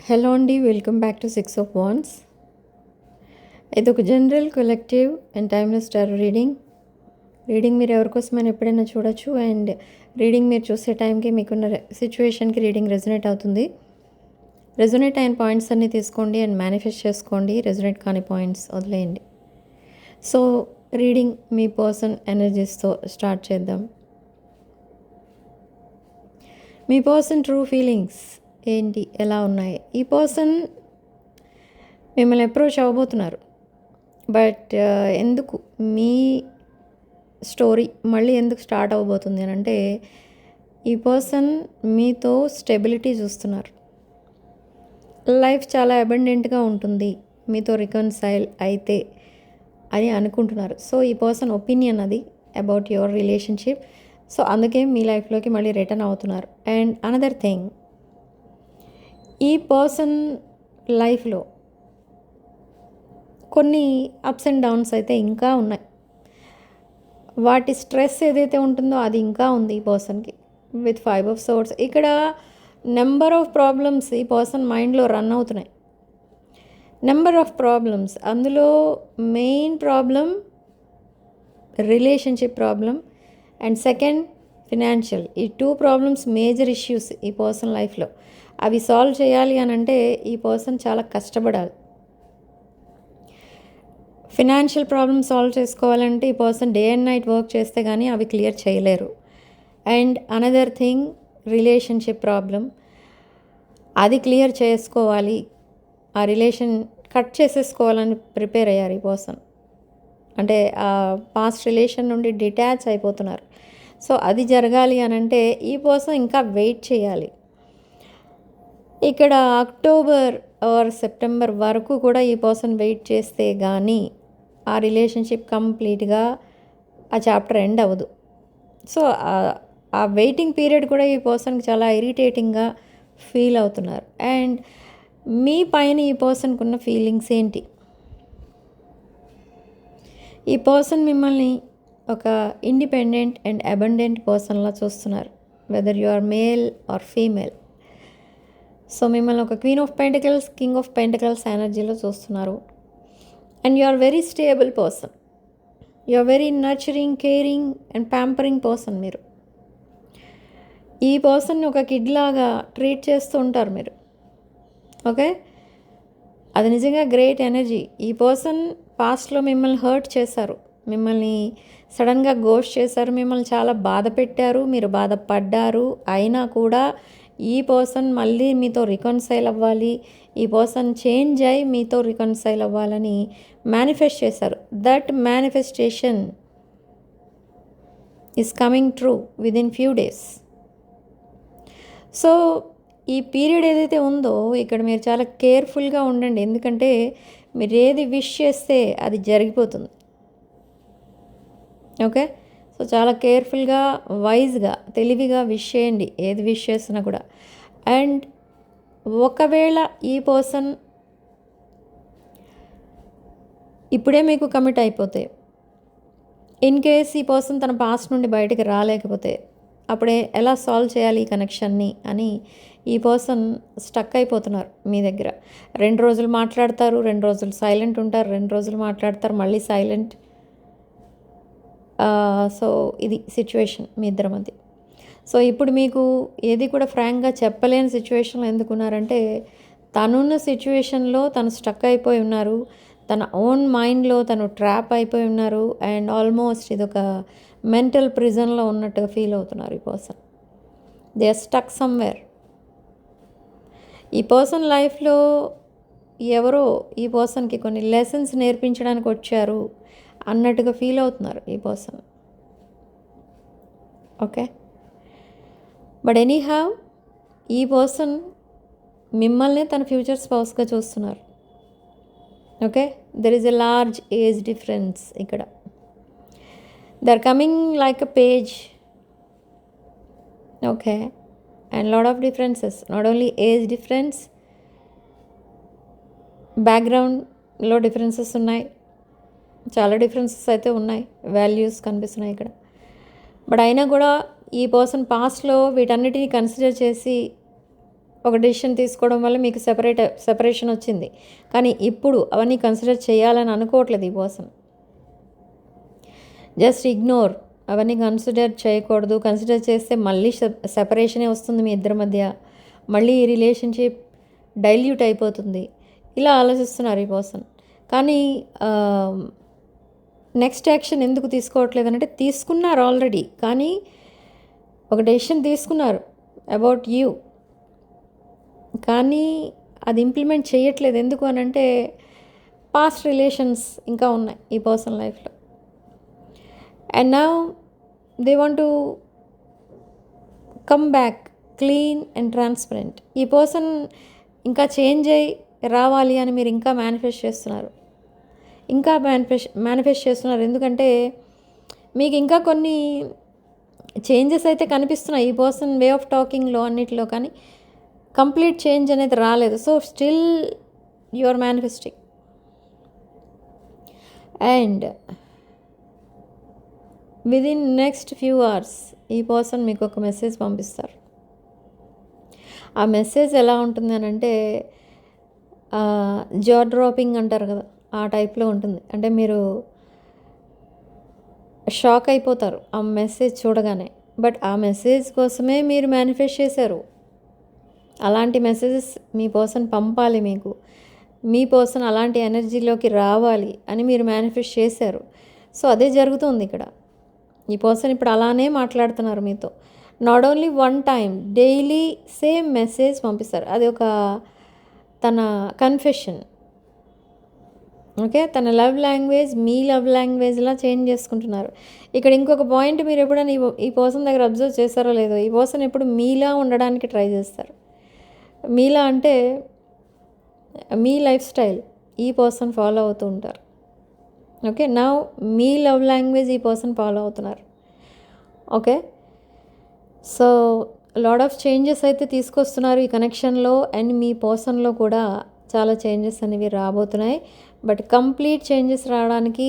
Hello అండి, welcome back to 6 of Wands. ఇది ఒక general collective and timeless tarot reading మీరు ఎవరికోసమైనా ఎప్పుడైనా చూడొచ్చు. అండ్ రీడింగ్ మీరు చూసే టైంకి మీకున్న సిచ్యువేషన్కి రీడింగ్ రెజొనేట్ అవుతుంది. రెజొనేట్ అయిన పాయింట్స్ అన్నీ తీసుకోండి అండ్ మేనిఫెస్ట్ చేసుకోండి. రెజొనేట్ కాని పాయింట్స్ వదిలేయండి. సో రీడింగ్ మీ పర్సన్ ఎనర్జీస్తో స్టార్ట్ చేద్దాం. మీ పర్సన్ ట్రూ ఫీలింగ్స్ ఏంటి, ఎలా ఉన్నాయి? ఈ పర్సన్ మిమ్మల్ని అప్రోచ్ అవ్వబోతున్నారు. బట్ ఎందుకు మీ స్టోరీ మళ్ళీ ఎందుకు స్టార్ట్ అవ్వబోతుంది అని అంటే, ఈ పర్సన్ మీతో స్టెబిలిటీ చూస్తున్నారు. లైఫ్ చాలా అబండెంట్గా ఉంటుంది మీతో రికన్సైల్ అయితే అని అనుకుంటున్నారు. సో ఈ పర్సన్ ఒపీనియన్ అది అబౌట్ యువర్ రిలేషన్షిప్. సో అందుకే మీ లైఫ్లోకి మళ్ళీ రిటర్న్ అవుతున్నారు. అండ్ అనదర్ థింగ్, ఈ పర్సన్ లైఫ్లో కొన్ని అప్స్ అండ్ డౌన్స్ అయితే ఇంకా ఉన్నాయి. వాటి స్ట్రెస్ ఏదైతే ఉంటుందో అది ఇంకా ఉంది ఈ పర్సన్కి. విత్ 5 of Swords ఇక్కడ నెంబర్ ఆఫ్ ప్రాబ్లమ్స్ ఈ పర్సన్ మైండ్లో రన్ అవుతున్నాయి. నెంబర్ ఆఫ్ ప్రాబ్లమ్స్, అందులో main problem relationship problem and second financial. ఈ 2 ప్రాబ్లమ్స్ మేజర్ ఇష్యూస్ ఈ పర్సన్ లైఫ్లో. అవి సాల్వ్ చేయాలి అని అంటే ఈ పర్సన్ చాలా కష్టపడాలి. ఫినాన్షియల్ ప్రాబ్లమ్ సాల్వ్ చేసుకోవాలంటే ఈ person day and night work చేస్తే కానీ అవి క్లియర్ చేయలేరు. And another thing relationship problem, అది క్లియర్ చేసుకోవాలి. ఆ రిలేషన్ కట్ చేసేసుకోవాలని ప్రిపేర్ అయ్యారు ఈ పర్సన్. అంటే ఆ పాస్ట్ రిలేషన్ నుండి డిటాచ్ అయిపోతున్నారు. సో అది జరగాలి అని అంటే ఈ పర్సన్ ఇంకా వెయిట్ చేయాలి. ఇక్కడ అక్టోబర్ ఆర్ సెప్టెంబర్ వరకు కూడా ఈ పర్సన్ వెయిట్ చేస్తే కానీ ఆ రిలేషన్షిప్ కంప్లీట్గా ఆ చాప్టర్ ఎండ్ అవ్వదు. సో ఆ వెయిటింగ్ పీరియడ్ కూడా ఈ పర్సన్కి చాలా ఇరిటేటింగ్గా ఫీల్ అవుతున్నారు. అండ్ మీ పైన ఈ పర్సన్కి ఉన్న ఫీలింగ్స్ ఏంటి? ఈ పర్సన్ మిమ్మల్ని ఒక ఇండిపెండెంట్ అండ్ అబండెంట్ పర్సన్లా చూస్తున్నారు, whether you are male or female. So మిమ్మల్ని ఒక queen of pentacles, king of pentacles ఎనర్జీలో చూస్తున్నారు. And you are very stable person. You are very nurturing, caring and pampering person. మీరు ఈ పర్సన్ని ఒక కిడ్ లాగా ట్రీట్ చేస్తూ ఉంటారు మీరు. ఓకే, అది నిజంగా గ్రేట్ ఎనర్జీ. ఈ పర్సన్ పాస్ట్లో మిమ్మల్ని హర్ట్ చేశారు, మిమ్మల్ని సడన్గా గోస్ట్ చేశారు, మిమ్మల్ని చాలా బాధ పెట్టారు, మీరు బాధపడ్డారు. అయినా కూడా ఈ పర్సన్ మళ్ళీ మీతో రికన్సైల్ అవ్వాలి, ఈ పర్సన్ చేంజ్ అయ్యి మీతో రికన్సైల్ అవ్వాలని మేనిఫెస్ట్ చేశారు. That manifestation is coming true within few days. So ఈ పీరియడ్ ఏదైతే ఉందో ఇక్కడ మీరు చాలా కేర్ఫుల్గా ఉండండి. ఎందుకంటే మీరు ఏది విష్ చేస్తే అది జరిగిపోతుంది. ఓకే, సో చాలా కేర్ఫుల్గా, వైజ్గా, తెలివిగా విష్ చేయండి ఏది విష్ చేసినా కూడా. అండ్ ఒకవేళ ఈ పర్సన్ ఇప్పుడే మీకు కమిట్ అయిపోతే, ఇన్ కేస్ ఈ పర్సన్ తన పాస్ట్ నుండి బయటికి రాలేకపోతే అప్పుడే ఎలా సాల్వ్ చేయాలి ఈ కనెక్షన్ని అని ఈ పర్సన్ స్టక్ అయిపోతున్నారు మీ దగ్గర. 2 రోజులు మాట్లాడతారు, 2 రోజులు సైలెంట్ ఉంటారు, 2 రోజులు మాట్లాడతారు, మళ్ళీ సైలెంట్. సో ఇది సిచ్యువేషన్ మీ ఇద్దరి మధ్య. సో ఇప్పుడు మీకు ఏది కూడా ఫ్రాంక్గా చెప్పలేని సిచ్యువేషన్లో ఎందుకున్నారంటే, తనున్న సిచ్యువేషన్లో తను స్టక్ అయిపోయి ఉన్నారు, తన ఓన్ మైండ్లో తను ట్రాప్ అయిపోయి ఉన్నారు. అండ్ ఆల్మోస్ట్ ఇది ఒక మెంటల్ ప్రిజన్లో ఉన్నట్టుగా ఫీల్ అవుతున్నారు ఈ person. They are stuck somewhere. ఈ పర్సన్ లైఫ్లో ఎవరో ఈ పర్సన్కి కొన్ని లెసన్స్ నేర్పించడానికి వచ్చారు అన్నట్టుగా ఫీల్ అవుతున్నారు ఈ పర్సన్. ఓకే, బట్ ఎనీహౌ ఈ పర్సన్ మిమ్మల్ని తన ఫ్యూచర్ స్పౌస్గా చూస్తున్నారు. Okay, there is a large age difference ఇక్కడ. They are coming like a page. Okay, and lot of differences, not only age difference, బ్యాక్గ్రౌండ్లో డిఫరెన్సెస్ ఉన్నాయి, చాలా డిఫరెన్సెస్ అయితే ఉన్నాయి, వాల్యూస్ కనిపిస్తున్నాయి ఇక్కడ. బట్ అయినా కూడా ఈ పర్సన్ పాస్ట్లో వీటన్నిటిని కన్సిడర్ చేసి ఒక డెసిషన్ తీసుకోవడం వల్ల మీకు సెపరేషన్ వచ్చింది. కానీ ఇప్పుడు అవన్నీ కన్సిడర్ చేయాలని అనుకోవట్లేదు ఈ పర్సన్. జస్ట్ ఇగ్నోర్, అవన్నీ కన్సిడర్ చేయకూడదు. కన్సిడర్ చేస్తే మళ్ళీ సెపరేషనే వస్తుంది మీ ఇద్దరి మధ్య, మళ్ళీ ఈ రిలేషన్షిప్ డైల్యూట్ అయిపోతుంది. ఇలా ఆలోచిస్తున్నారు ఈ పర్సన్. కానీ నెక్స్ట్ యాక్షన్ ఎందుకు తీసుకోవట్లేదు అంటే, తీసుకున్నారు ఆల్రెడీ, కానీ ఒక డెసిషన్ తీసుకున్నారు అబౌట్ యూ, కానీ అది ఇంప్లిమెంట్ చేయట్లేదు. ఎందుకు అని అంటే, పాస్ట్ రిలేషన్స్ ఇంకా ఉన్నాయి ఈ పర్సన్ లైఫ్లో. And now they want to come back clean and transparent. ఈ పర్సన్ ఇంకా చేంజ్ అయ్యి రావాలి అని మీరు ఇంకా మేనిఫెస్ట్ చేస్తున్నారు, ఇంకా మేనిఫెస్ట్ చేస్తున్నారు. ఎందుకంటే మీకు ఇంకా కొన్ని చేంజెస్ అయితే కనిపిస్తున్నాయి ఈ పర్సన్ వే ఆఫ్ టాకింగ్లో అన్నిటిలో, కానీ కంప్లీట్ చేంజ్ అనేది రాలేదు. So still you are manifesting. And within next few hours ఈ పర్సన్ మీకు ఒక మెసేజ్ పంపిస్తారు. ఆ మెసేజ్ ఎలా ఉంటుంది అని అంటే, జా డ్రాపింగ్ అంటారు కదా, ఆ టైప్లో ఉంటుంది. అంటే మీరు షాక్ అయిపోతారు ఆ మెసేజ్ చూడగానే. బట్ ఆ మెసేజ్ కోసమే మీరు మేనిఫెస్ట్ చేశారు. అలాంటి మెసేజెస్ మీ పర్సన్ పంపాలి మీకు, మీ పర్సన్ అలాంటి ఎనర్జీలోకి రావాలి అని మీరు మేనిఫెస్ట్ చేశారు. సో అదే జరుగుతుంది ఇక్కడ. ఈ పర్సన్ ఇప్పుడు అలానే మాట్లాడుతున్నారు మీతో. Not only one time, daily same message పంపిస్తారు. అది ఒక తన కన్ఫెషన్. ఓకే, తన లవ్ లాంగ్వేజ్ మీ లవ్ లాంగ్వేజ్లా చేంజ్ చేసుకుంటున్నారు. ఇక్కడ ఇంకొక పాయింట్ మీరు ఎప్పుడైనా ఈ పర్సన్ దగ్గర అబ్జర్వ్ చేస్తారో లేదో, ఈ పర్సన్ ఎప్పుడు మీలా ఉండడానికి ట్రై చేస్తారు. మీలా అంటే మీ లైఫ్ స్టైల్ ఈ పర్సన్ ఫాలో అవుతూ ఉంటారు. ఓకే, నా మీ లవ్ లాంగ్వేజ్ ఈ పర్సన్ ఫాలో అవుతున్నారు. Okay, so lot of changes అయితే తీసుకొస్తున్నారు ఈ కనెక్షన్లో. అండ్ మీ పర్సన్లో కూడా చాలా చేంజెస్ అనేవి రాబోతున్నాయి. బట్ కంప్లీట్ చేంజెస్ రావడానికి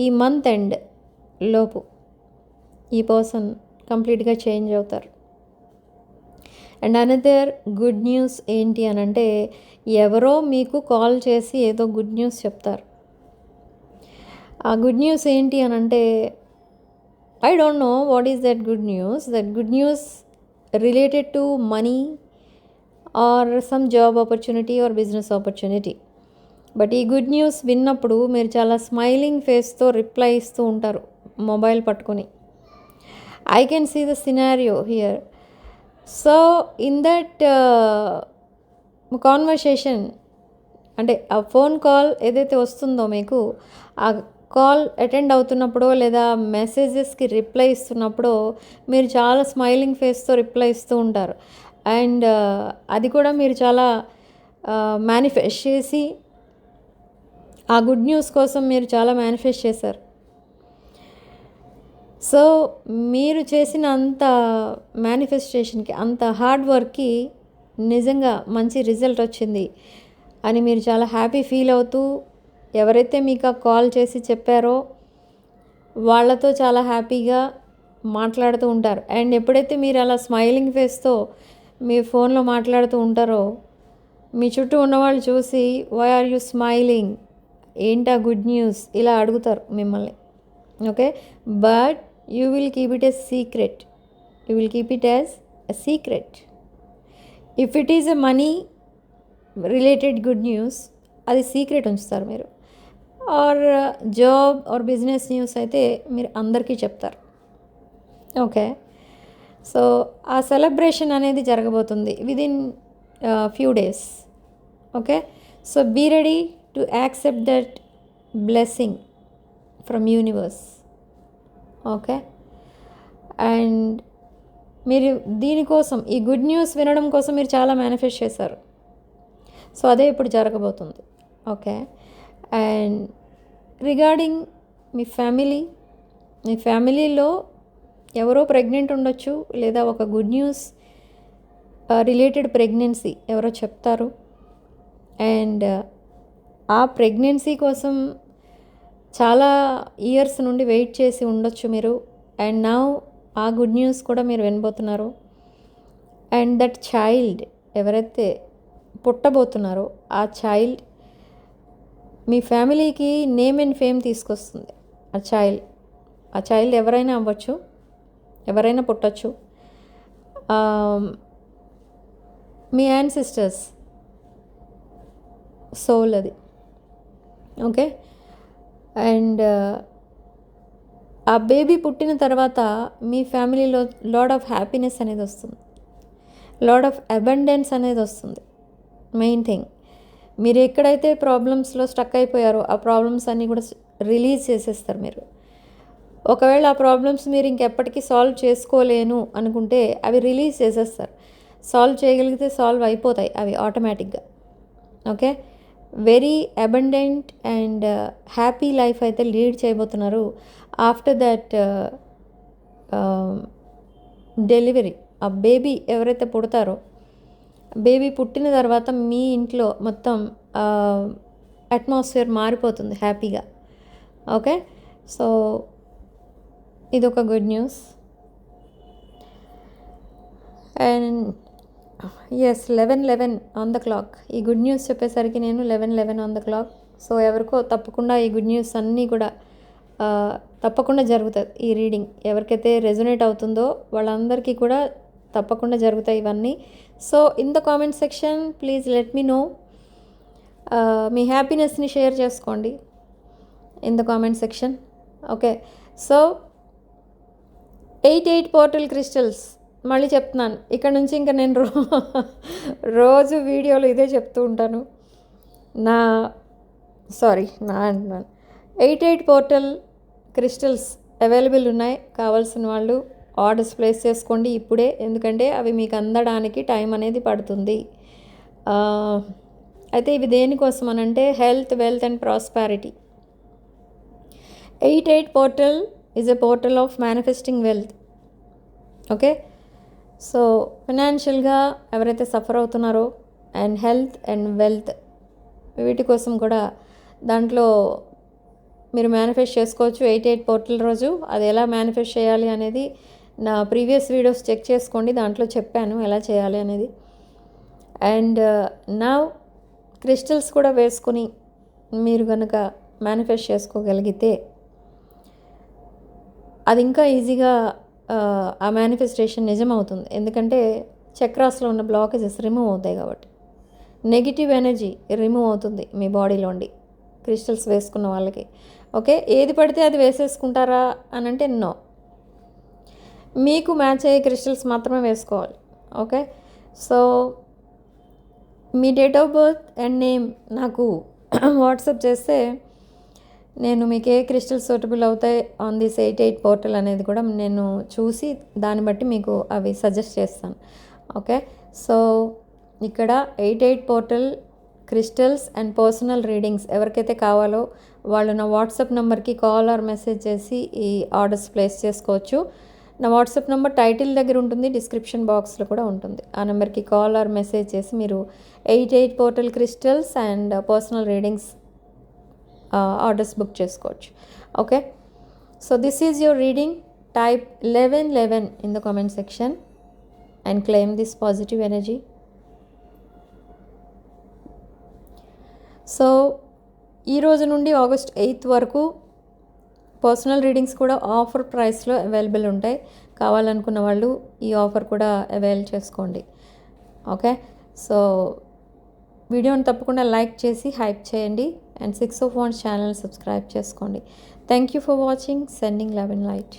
ఈ మంత్ ఎండ్ లోపు ఈ పర్సన్ కంప్లీట్గా చేంజ్ అవుతారు. అండ్ అనదర్ గుడ్ న్యూస్ ఏంటి అని అంటే, ఎవరో మీకు కాల్ చేసి ఏదో గుడ్ న్యూస్ చెప్తారు. ఆ గుడ్ న్యూస్ ఏంటి అని అంటే, I don't know what is that good news. That good news related to money are some job opportunity or business opportunity. But ఈ గుడ్ న్యూస్ విన్నప్పుడు మీరు చాలా స్మైలింగ్ ఫేస్తో రిప్లై ఇస్తూ ఉంటారు మొబైల్ పట్టుకొని. I can see the scenario here. So in that conversation, అంటే ఆ phone call ఏదైతే వస్తుందో మీకు, ఆ కాల్ అటెండ్ అవుతున్నప్పుడో లేదా మెసేజెస్కి రిప్లై ఇస్తున్నప్పుడో మీరు చాలా స్మైలింగ్ ఫేస్తో రిప్లై ఇస్తూ ఉంటారు. అండ్ అది కూడా మీరు చాలా మేనిఫెస్ట్ చేసి, ఆ గుడ్ న్యూస్ కోసం మీరు చాలా మేనిఫెస్ట్ చేశారు. సో మీరు చేసిన అంత మేనిఫెస్టేషన్కి, అంత హార్డ్ వర్క్కి నిజంగా మంచి రిజల్ట్ వచ్చింది అని మీరు చాలా హ్యాపీ ఫీల్ అవుతూ, ఎవరైతే మీకు ఆ కాల్ చేసి చెప్పారో వాళ్ళతో చాలా హ్యాపీగా మాట్లాడుతూ ఉంటారు. అండ్ ఎప్పుడైతే మీరు అలా స్మైలింగ్ ఫేస్తో మీ ఫోన్లో మాట్లాడుతూ ఉంటారో, మీ చుట్టూ ఉన్నవాళ్ళు చూసి వై ఆర్ యూ స్మైలింగ్, ఏంటా గుడ్ న్యూస్, ఇలా అడుగుతారు మిమ్మల్ని. Okay, but you will keep it as secret. You will keep it as a secret. If it is a money related good news, అది సీక్రెట్ ఉంచుతారు మీరు. Or job or business news అయితే మీరు అందరికీ చెప్తారు. ఓకే, సో ఆ celebration అనేది జరగబోతుంది within few days. Okay, so be ready to accept that blessing from universe. Okay, and మీరు దీనికోసం, ఈ గుడ్ న్యూస్ వినడం కోసం మీరు చాలా మేనిఫెస్ట్ చేశారు. సో అదే ఇప్పుడు జరగబోతుంది. ఓకే, అండ్ రిగార్డింగ్ మీ ఫ్యామిలీలో ఎవరో ప్రెగ్నెంట్ ఉండొచ్చు, లేదా ఒక గుడ్ న్యూస్ రిలేటెడ్ ప్రెగ్నెన్సీ ఎవరో చెప్తారు. అండ్ ఆ ప్రెగ్నెన్సీ కోసం చాలా ఇయర్స్ నుండి వెయిట్ చేసి ఉండొచ్చు మీరు. అండ్ నౌ ఆ గుడ్ న్యూస్ కూడా మీరు వినబోతున్నారు. అండ్ దట్ చైల్డ్ ఎవరైతే పుట్టబోతున్నారో ఆ చైల్డ్ మీ ఫ్యామిలీకి నేమ్ అండ్ ఫేమ్ తీసుకొస్తుంది. ఆ చైల్డ్ ఎవరైనా అవ్వచ్చు, ఎవరైనా పుట్టచ్చు. మీ యాన్సిస్టర్స్ సోల్ అది. ఓకే. అండ్ ఆ బేబీ పుట్టిన తర్వాత మీ ఫ్యామిలీలో లాడ్ ఆఫ్ హ్యాపీనెస్ అనేది వస్తుంది, లాడ్ ఆఫ్ అబండెన్స్ అనేది వస్తుంది. మెయిన్ థింగ్, మీరు ఎక్కడైతే ప్రాబ్లమ్స్లో స్టక్ అయిపోయారో ఆ ప్రాబ్లమ్స్ అన్నీ కూడా రిలీజ్ చేసేస్తారు మీరు. ఒకవేళ ఆ ప్రాబ్లమ్స్ మీరు ఇంకెప్పటికీ సాల్వ్ చేసుకోలేను అనుకుంటే అవి రిలీజ్ చేసేస్తారు. సాల్వ్ చేయగలిగితే సాల్వ్ అయిపోతాయి అవి ఆటోమేటిక్గా. Okay. Very abundant and happy life అయితే లీడ్ చేయబోతున్నారు ఆఫ్టర్ దట్ డెలివరీ. ఆ బేబీ ఎవరైతే పుడతారో, బేబీ పుట్టిన తర్వాత మీ ఇంట్లో మొత్తం అట్మాస్ఫియర్ మారిపోతుంది హ్యాపీగా. ఓకే. సో ఇదొక good news. And yes, 11:11 on the clock. ఈ గుడ్ న్యూస్ చెప్పేసరికి నేను 11:11 ఆన్ ద క్లాక్. సో ఎవరికో తప్పకుండా ఈ గుడ్ న్యూస్ అన్నీ కూడా తప్పకుండా జరుగుతుంది. ఈ రీడింగ్ ఎవరికైతే రెజొనేట్ అవుతుందో వాళ్ళందరికీ కూడా తప్పకుండా జరుగుతాయి ఇవన్నీ. So in the comment section please let me know. మీ హ్యాపీనెస్ని షేర్ చేసుకోండి in the comment section. Okay. So 88 portal crystals మళ్ళీ చెప్తున్నాను. ఇక్కడ నుంచి ఇంకా నేను రోజు వీడియోలో ఇదే చెప్తూ ఉంటాను. నా అంటున్నాను. 88 పోర్టల్ క్రిస్టల్స్ అవైలబుల్ ఉన్నాయి. కావాల్సిన వాళ్ళు ఆర్డర్స్ ప్లేస్ చేసుకోండి ఇప్పుడే, ఎందుకంటే అవి మీకు అందడానికి టైం అనేది పడుతుంది. అయితే ఇవి దేనికోసం అనంటే health, wealth and prosperity. 88 portal is a portal of manifesting wealth. Okay. So ఫైనాన్షియల్గా ఎవరైతే సఫర్ అవుతున్నారో అండ్ హెల్త్ అండ్ వెల్త్ వీటి కోసం కూడా దాంట్లో మీరు మేనిఫెస్ట్ చేసుకోవచ్చు 88 పోర్టల్ రోజు. అది ఎలా మేనిఫెస్ట్ చేయాలి అనేది నా ప్రీవియస్ వీడియోస్ చెక్ చేసుకోండి, దాంట్లో చెప్పాను ఎలా చేయాలి అనేది. అండ్ నా క్రిస్టల్స్ కూడా వేసుకొని మీరు కనుక మేనిఫెస్ట్ చేసుకోగలిగితే అది ఇంకా ఈజీగా ఆ మేనిఫెస్టేషన్ నిజమవుతుంది. ఎందుకంటే చక్రాస్లో ఉన్న బ్లాకేజెస్ రిమూవ్ అవుతాయి కాబట్టి, నెగిటివ్ ఎనర్జీ రిమూవ్ అవుతుంది మీ బాడీలోండి క్రిస్టల్స్ వేసుకున్న వాళ్ళకి. ఓకే. ఏది పడితే అది వేసేసుకుంటారా అని అంటే నో, మీకు మ్యాచ్ అయ్యే క్రిస్టల్స్ మాత్రమే వేసుకోవాలి. Okay. So me date of birth and name నాకు వాట్సాప్ చేస్తే నేను మీకు ఏ క్రిస్టల్స్ సూటబుల్ అవుతాయి ఆన్ దిస్ 88 పోర్టల్ అనేది కూడా నేను చూసి దాన్ని బట్టి మీకు అవి సజెస్ట్ చేస్తాను. ఓకే. సో ఇక్కడ 88 portal crystals and personal readings ఎవరికైతే కావాలో వాళ్ళు నా వాట్సాప్ నెంబర్కి కాల్ ఆర్ మెసేజ్ చేసి ఈ ఆర్డర్స్ ప్లేస్ చేసుకోవచ్చు. నా వాట్సాప్ నెంబర్ టైటిల్ దగ్గర ఉంటుంది, డిస్క్రిప్షన్ బాక్స్లో కూడా ఉంటుంది. ఆ నెంబర్కి కాల్ ఆర్ మెసేజ్ చేసి మీరు 88 portal crystals and personal readings orders book చేసుకోవచ్చు. Okay. So this is your reading. Type 1111 in the comment section and claim this positive energy. So ఈ రోజు నుండి ఆగస్ట్ 8th వరకు పర్సనల్ రీడింగ్స్ కూడా offer ప్రైస్లో available ఉంటాయి. కావాలనుకున్న వాళ్ళు ఈ ఆఫర్ కూడా అవైల్ చేసుకోండి. ఓకే. సో వీడియోని తప్పకుండా లైక్ చేసి హైప్ చేయండి and 6 of Wands channel subscribe చేసుకోండి. Thank you for watching. Sending love and light.